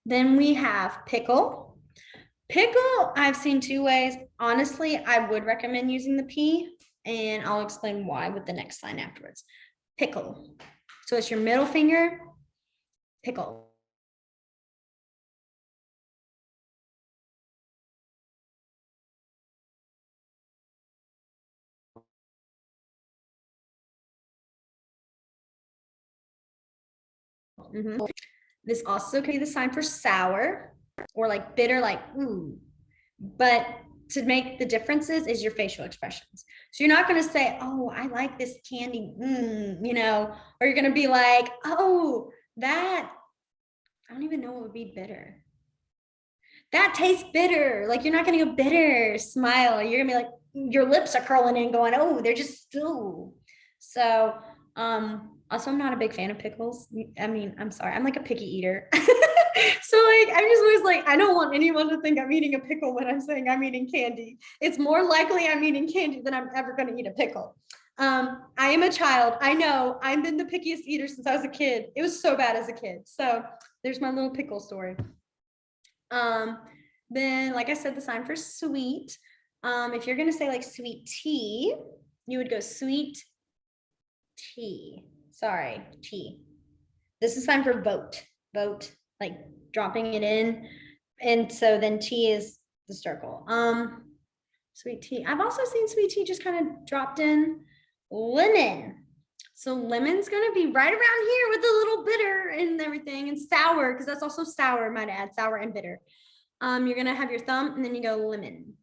Then we have pickle. Pickle, I've seen two ways. Honestly, I would recommend using the P, and I'll explain why with the next sign afterwards. Pickle. So it's your middle finger, pickle. This also could be the sign for sour or like bitter, like ooh. But to make the differences is your facial expressions. So you're not going to say, oh, I like this candy, or you're going to be like, oh, that, I don't even know what would be bitter. That tastes bitter. Like you're not going to go bitter, smile. You're going to be like, your lips are curling in going, oh, they're just still. So, also, I'm not a big fan of pickles. I mean, I'm sorry. I'm like a picky eater. So like, I'm just always like, I don't want anyone to think I'm eating a pickle when I'm saying I'm eating candy. It's more likely I'm eating candy than I'm ever going to eat a pickle. I am a child. I know I've been the pickiest eater since I was a kid. It was so bad as a kid. So there's my little pickle story. Then, like I said, the sign for sweet. If you're going to say like sweet tea, you would go sweet tea. Sorry, tea. This is sign for vote, like dropping it in. And so then tea is the circle. Sweet tea. I've also seen sweet tea just kind of dropped in. Lemon. So lemon's going to be right around here with a little bitter and everything, and sour, because that's also sour, might add, sour and bitter. You're going to have your thumb and then you go lemon.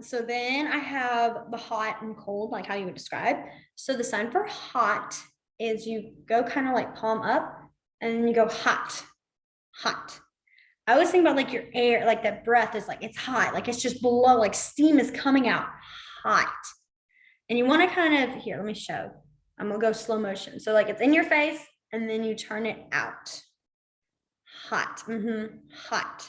So then I have the hot and cold, like how you would describe. So the sign for hot is you go kind of like palm up and then you go hot. I always think about like your air, like that breath is like, it's hot, like it's just below, like steam is coming out, hot. And you want to kind of, here, let me show. I'm gonna go slow motion. So like it's in your face and then you turn it out. Hot, hot.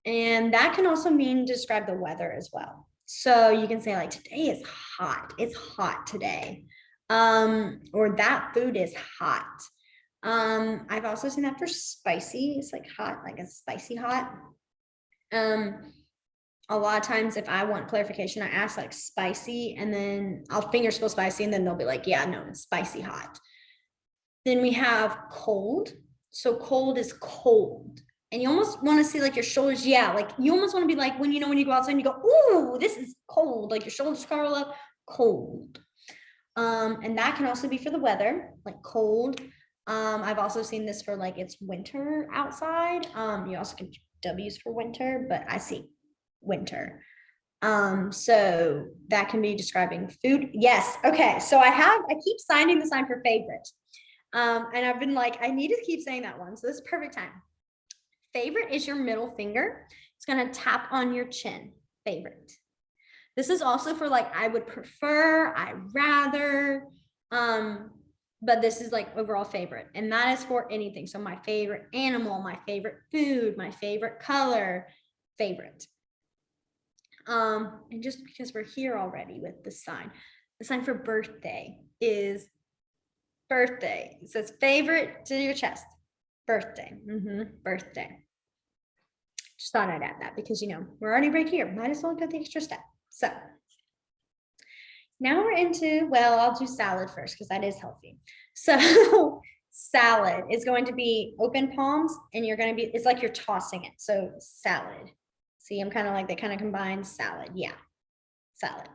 And that can also mean describe the weather as well. So you can say like, today is hot. It's hot today. Or that food is hot. I've also seen that for spicy. It's like hot, like a spicy hot. A lot of times if I want clarification, I ask like spicy and then I'll fingerspell spicy and then they'll be like, yeah, no, it's spicy hot. Then we have cold. So cold is cold. And you almost want to see like your shoulders. Yeah, like you almost want to be like when you go outside and you go, ooh, this is cold. Like your shoulders curl up, cold. And that can also be for the weather, like cold. I've also seen this for like it's winter outside. You also can W's for winter, but I see winter. So that can be describing food. Yes. Okay. So I keep signing the sign for favorite. And I've been like, I need to keep saying that one. So this is perfect time. Favorite is your middle finger. It's going to tap on your chin. Favorite. This is also for like, I would prefer, I rather, but this is like overall favorite. And that is for anything. So my favorite animal, my favorite food, my favorite color, favorite. And just because we're here already with the sign for birthday is birthday. It says favorite to your chest, birthday, birthday. Just thought I'd add that because, we're already right here. Might as well go the extra step. So now we're into, well, I'll do salad first because that is healthy. So salad is going to be open palms and you're going to be, it's like you're tossing it. So salad. See, I'm kind of like, they kind of combine salad. Yeah. Salad.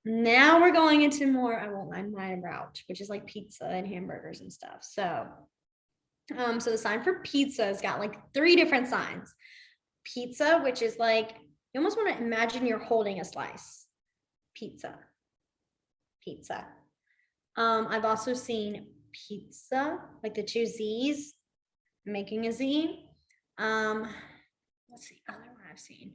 Now we're going into more, I won't mind my route, which is like pizza and hamburgers and stuff. So the sign for pizza has got like 3 different signs. Pizza, which is like, you almost want to imagine you're holding a slice. Pizza. I've also seen pizza, like the 2 Z's, making a Z. What's the other one I've seen?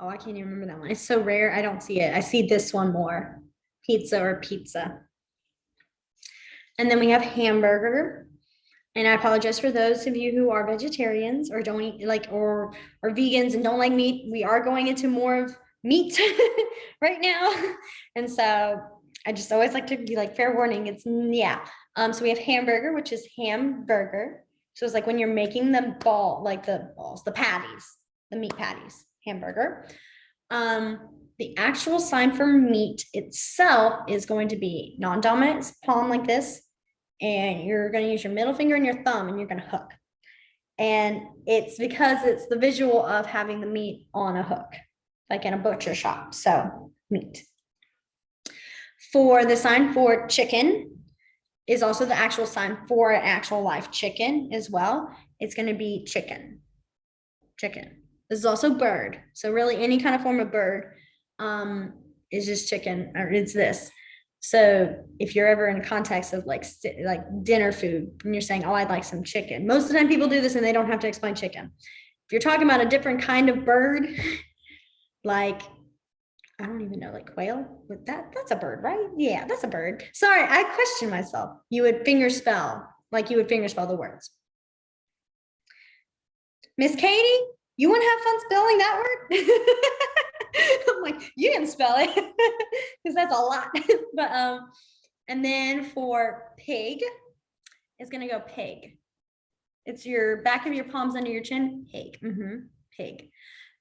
Oh, I can't even remember that one. It's so rare. I don't see it. I see this one more. Pizza or pizza. And then we have hamburger. And I apologize for those of you who are vegetarians or don't eat or vegans and don't like meat. We are going into more of meat right now. And so I just always like to be like, fair warning. It's, yeah. So we have hamburger, which is hamburger. So it's like when you're making the ball, like the balls, the patties, the meat patties, hamburger. The actual sign for meat itself is going to be non-dominant palm like this. And you're going to use your middle finger and your thumb and you're going to hook. And it's because it's the visual of having the meat on a hook, like in a butcher shop. So meat. For the sign for chicken is also the actual sign for an actual live chicken as well. It's going to be chicken. This is also bird. So really any kind of form of bird is just chicken, or it's this. So if you're ever in context of like dinner food and you're saying, oh, I'd like some chicken. Most of the time people do this and they don't have to explain chicken. If you're talking about a different kind of bird, like, I don't even know, like quail, that's a bird, right? Yeah, that's a bird. Sorry, I questioned myself. You would finger spell the words. Miss Katie, you want to have fun spelling that word? I'm like, you can spell it because that's a lot. But and then for pig, it's gonna go pig. It's your back of your palms under your chin. Pig. Pig.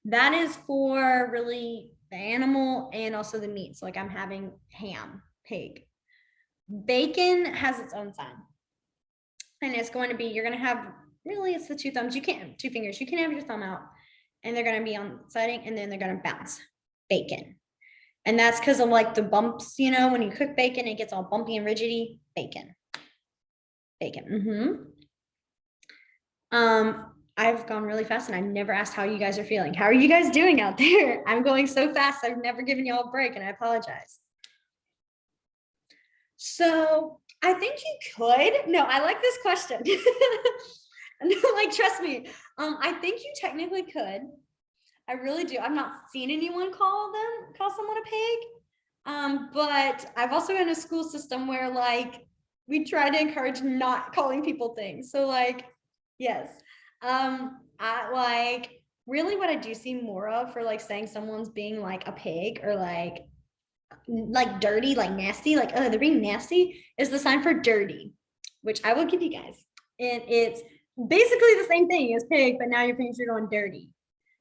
That is for really the animal and also the meat. So like I'm having ham, pig. Bacon has its own sign. And it's going to be, you're going to have, really it's the 2 thumbs. You can't, 2 fingers. You can have your thumb out and they're going to be on siding and then they're going to bounce. Bacon. And that's because of like the bumps, when you cook bacon, it gets all bumpy and rigidy. Bacon. I've gone really fast and I never asked how you guys are feeling. How are you guys doing out there? I'm going so fast. I've never given you all a break and I apologize. So I think you could. No, I like this question. Like, trust me. I think you technically could. I really do. I've not seen anyone call someone a pig. But I've also been in a school system where like we try to encourage not calling people things. So like, yes. I like really what I do see more of for like saying someone's being like a pig or like dirty, like nasty, like, oh, they're being nasty is the sign for dirty, which I will give you guys. And it's basically the same thing as pig, but now your fingers are going dirty.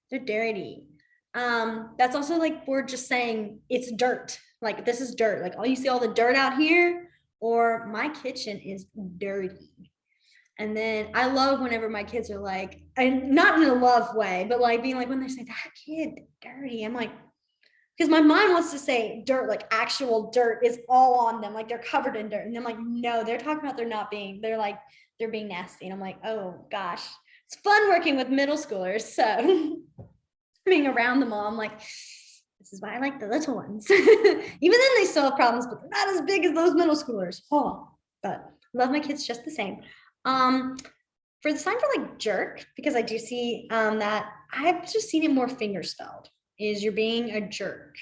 They're dirty. That's also like we're just saying it's dirt. Like this is dirt. Like you see all the dirt out here, or my kitchen is dirty. And then I love whenever my kids are like, and not in a love way, but like being like when they say that kid dirty, I'm like, because my mind wants to say dirt, like actual dirt is all on them, like they're covered in dirt. And I'm like, no, they're talking about they're being nasty. And I'm like, oh gosh, it's fun working with middle schoolers. So being around them all, I'm like, this is why I like the little ones. Even then they still have problems, but they're not as big as those middle schoolers. Oh, but love my kids just the same. For the sign for like jerk, because I do see that I've just seen it more finger spelled, is you're being a jerk.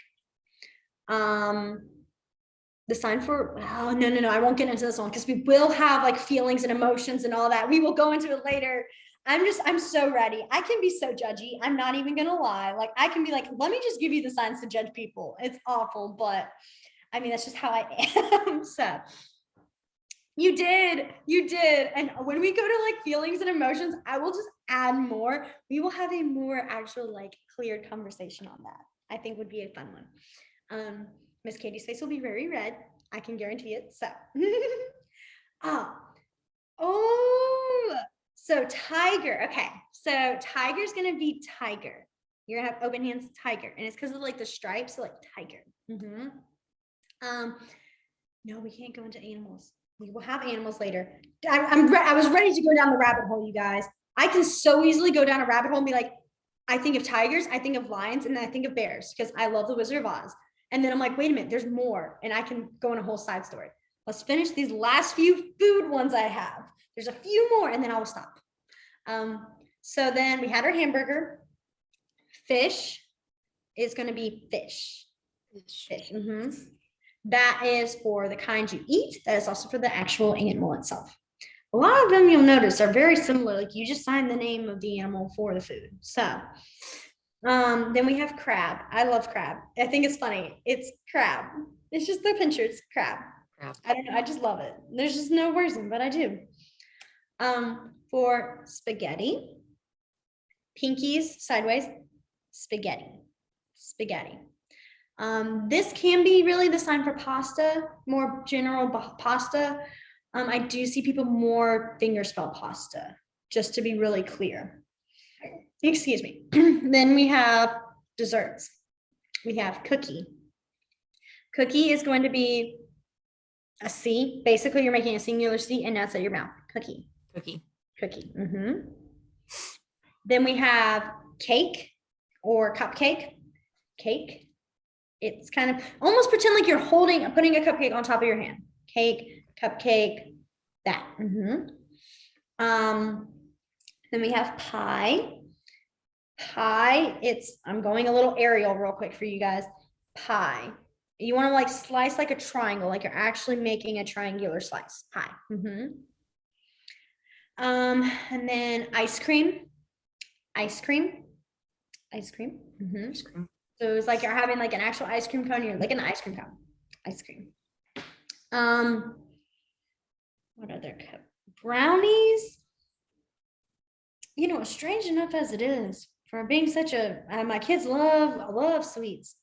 The sign for, oh, no, I won't get into this one because we will have like feelings and emotions and all that. We will go into it later. I'm so ready. I can be so judgy. I'm not even gonna lie. Like I can be like, let me just give you the signs to judge people. It's awful, but I mean, that's just how I am. So you did. And when we go to like feelings and emotions, I will just add more. We will have a more actual like clear conversation on that. I think would be a fun one. Miss Katie's face will be very red. I can guarantee it. So, so tiger. Okay. So tiger's going to be tiger. You're going to have open hands tiger. And it's because of like the stripes. So like tiger. No, we can't go into animals. We will have animals later. I was ready to go down the rabbit hole, you guys. I can so easily go down a rabbit hole and be like, I think of tigers, I think of lions, and then I think of bears because I love the Wizard of Oz. And then I'm like, wait a minute, there's more. And I can go in a whole side story. Let's finish these last few food ones I have. There's a few more and then I will stop. So then we had our hamburger. Fish is going to be fish. Fish. That is for the kind you eat. That is also for the actual animal itself. A lot of them you'll notice are very similar. Like you just sign the name of the animal for the food. So then we have crab. I love crab. I think it's funny. It's crab. It's just the picture. It's crab. I don't know. I just love it. There's just no reason, but I do. For spaghetti, pinkies sideways, spaghetti. This can be really the sign for pasta, more general pasta. I do see people more finger spell pasta, just to be really clear. Excuse me. Then we have desserts. We have cookie. Cookie is going to be a C. Basically, you're making a singular C and that's at your mouth. Cookie. Then we have cake or cupcake. Cake. It's kind of almost pretend like you're putting a cupcake on top of your hand. Cake, cupcake, that. Then we have pie. I'm going a little aerial real quick for you guys. Pie. You want to like slice like a triangle, like you're actually making a triangular slice. Pie. And then ice cream. So it's like you're having like an actual ice cream cone. You're like an ice cream cone. Ice cream. What other cup? Brownies. You know, strange enough as it is, for being such a, my kids love sweets.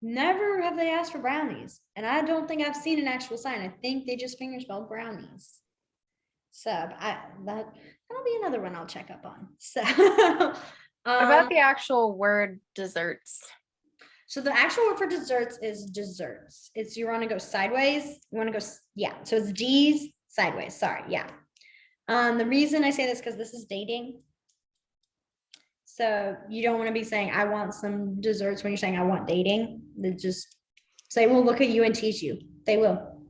Never have they asked for brownies. And I don't think I've seen an actual sign. I think they just finger spelled brownies. So that'll be another one I'll check up on. So What about the actual word desserts? So the actual word for desserts is desserts. It's you want to go sideways. You want to go, yeah. So it's D's sideways. Sorry, yeah. The reason I say this because this is dating. So you don't want to be saying I want some desserts when you're saying I want dating. They just say we'll look at you and teach you. They will,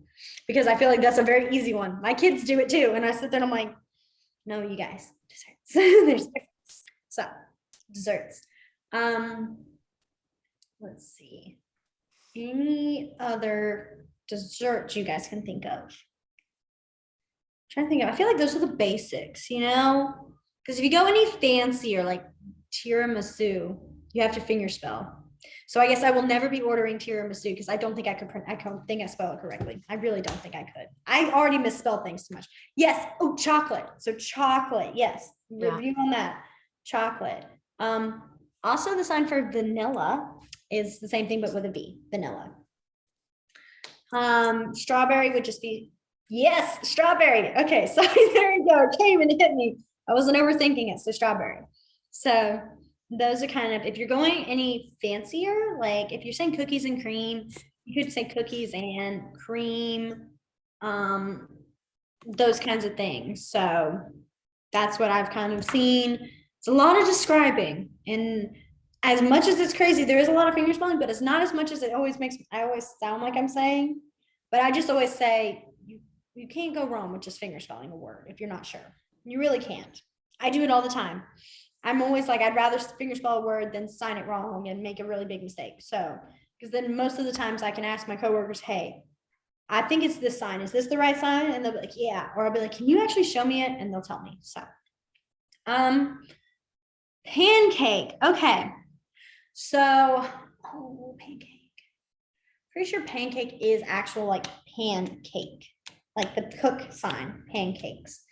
because I feel like that's a very easy one. My kids do it too, and I sit there and I'm like, no, you guys, desserts. There's difference. So desserts. Let's see. Any other desserts you guys can think of? I'm trying to think of. I feel like those are the basics, you know? Because if you go any fancier, like tiramisu, you have to finger spell. So I guess I will never be ordering tiramisu because I don't think I could. I don't think I spell it correctly. I really don't think I could. I already misspell things too much. Yes. Oh, chocolate. So chocolate. Yes. Yeah. Review on that. Chocolate. Also, the sign for vanilla is the same thing, but with a V. Vanilla. Strawberry would just be, yes, strawberry. Okay, sorry, there you go. It came and hit me. I wasn't overthinking it, so strawberry. So those are kind of, if you're going any fancier, like if you're saying cookies and cream, you could say cookies and cream, those kinds of things. So that's what I've kind of seen. It's a lot of describing, and as much as it's crazy, there is a lot of finger spelling, but it's not as much as it always makes, I always sound like I'm saying, but I just always say, you can't go wrong with just finger spelling a word if you're not sure. You really can't. I do it all the time. I'm always like, I'd rather finger spell a word than sign it wrong and make a really big mistake. So, because then most of the times I can ask my coworkers, hey, I think it's this sign. Is this the right sign? And they'll be like, yeah. Or I'll be like, can you actually show me it? And they'll tell me. So, pancake. Okay. So, pancake. Pretty sure pancake is actual like pancake, like the cook sign, pancakes.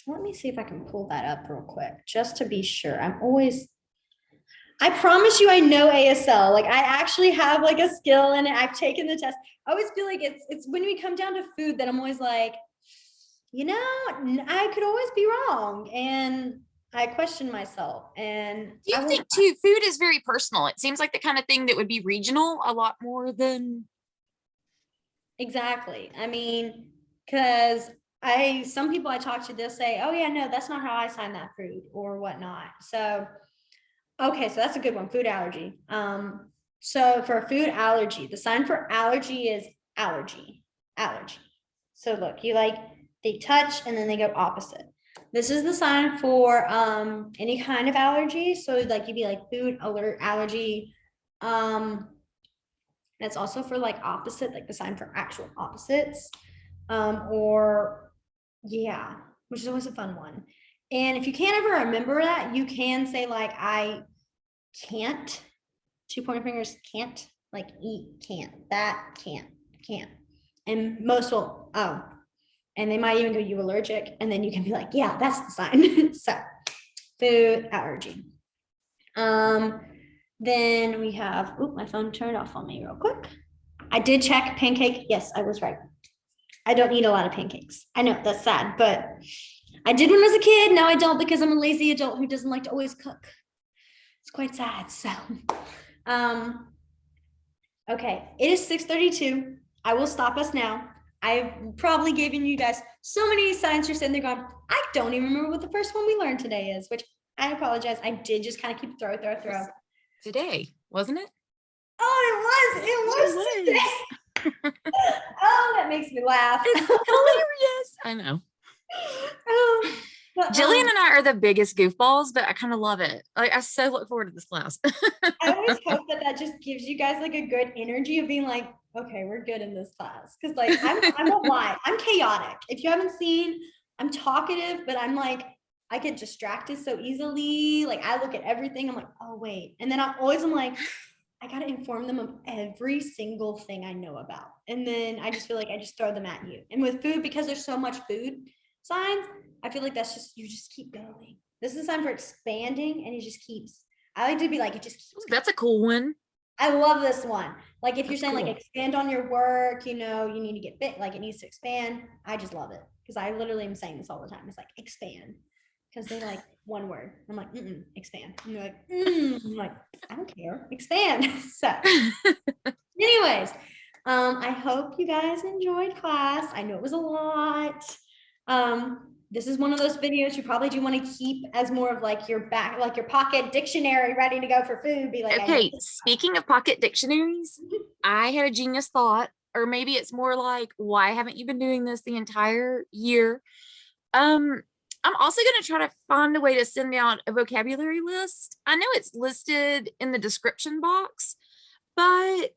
Let me see if I can pull that up real quick, just to be sure. I promise you I know ASL. Like I actually have like a skill in it. I've taken the test. I always feel like it's when we come down to food that I'm always like, I could always be wrong. And I question myself. And Do you think too, food is very personal? It seems like the kind of thing that would be regional a lot more than. Exactly. I mean, because some people I talk to, they'll say, oh yeah, no, that's not how I sign that food or whatnot. So, okay, so that's a good one, food allergy. So for food allergy, the sign for allergy is allergy. So look, they touch and then they go opposite. This is the sign for any kind of allergy. So like you'd be like food alert allergy. That's also for like opposite, like the sign for actual opposites. Which is always a fun one. And if you can't ever remember that, you can say like, I can't, 2 pointer fingers, can't, like eat, can't, that, can't. And most will, and they might even go, you allergic. And then you can be like, yeah, that's the sign. So food allergy. Then we have, my phone turned off on me real quick. I did check pancake. Yes, I was right. I don't eat a lot of pancakes. I know that's sad, but I did when I was a kid. Now I don't because I'm a lazy adult who doesn't like to always cook. It's quite sad. So, okay, it is 6:32. I will stop us now. I've probably given you guys so many signs you're sitting there going, I don't even remember what the first one we learned today is, which I apologize. I did just kind of keep throw. Today, wasn't it? Oh, it was today. Oh, that makes me laugh. It's hilarious. I know. Gillian and I are the biggest goofballs, but I kind of love it. Like I so look forward to this class. I always hope that just gives you guys like a good energy of being like, okay, we're good in this class. Cause like I won't lie, I'm chaotic. If you haven't seen, I'm talkative, but I'm like, I get distracted so easily. Like I look at everything, I'm like, oh wait. And then I'm like, I gotta inform them of every single thing I know about. And then I just feel like I just throw them at you. And with food, because there's so much food signs, I feel like that's just, you just keep going. This is time for expanding and it just keeps, I like to be like, it just keeps. That's a cool one. I love this one. Like if you're saying cool. like expand on your work, you need to get big, like it needs to expand. I just love it. Because I literally am saying this all the time. It's like expand. Because they like one word. I'm like, expand. And they're like, I'm like, I don't care. Expand. So anyways, I hope you guys enjoyed class. I know it was a lot. This is one of those videos you probably do want to keep as more of like your pocket dictionary ready to go for food. Be like, okay, speaking of pocket dictionaries, I had a genius thought, or maybe it's more like, why haven't you been doing this the entire year? I'm also going to try to find a way to send out a vocabulary list. I know it's listed in the description box, but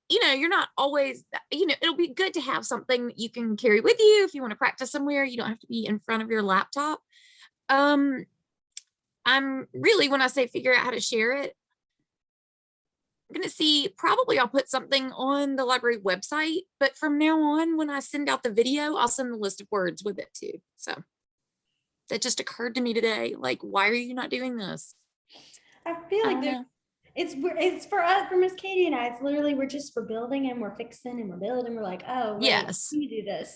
you're not always, it'll be good to have something that you can carry with you if you want to practice somewhere. You don't have to be in front of your laptop. I'm really, when I say figure out how to share it, I'm going to see, probably I'll put something on the library website, but from now on, when I send out the video, I'll send the list of words with it too. So that just occurred to me today. Like, why are you not doing this? I feel like it's for us, for Miss Katie and I, it's literally, we're building and we're fixing and we're building. We're like, oh, wait, yes, you do this.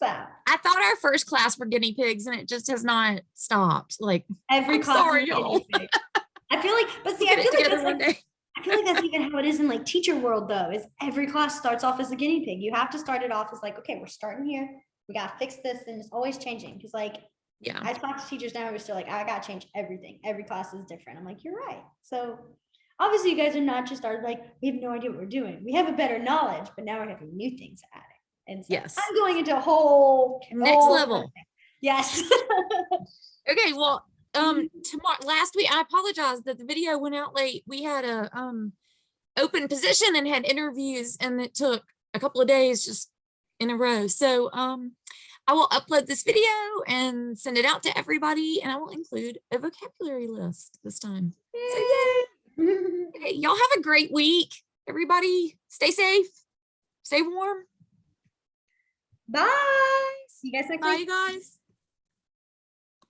So I thought our first class were guinea pigs and it just has not stopped. Like, every I'm class sorry, is a guinea y'all. pig. I feel like, but see, We'll I get feel it like together that's one like, day. I feel like that's even how it is in like teacher world though, is every class starts off as a guinea pig. You have to start it off as like, okay, we're starting here. We got to fix this, and it's always changing. Cause like, Yeah. I talk to teachers now, we're still like, I got to change everything. Every class is different. I'm like, you're right. So obviously you guys are not just started like, we have no idea what we're doing. We have a better knowledge, but now we're having new things added. And so Yes. I'm going into a whole Next level. Yes. Okay, well, tomorrow last week, I apologize that the video went out late. We had a open position and had interviews, and it took a couple of days just in a row. So I will upload this video and send it out to everybody, and I will include a vocabulary list this time. So yay. Okay, y'all have a great week. Everybody stay safe, stay warm. Bye. See you guys next Bye, week. you guys.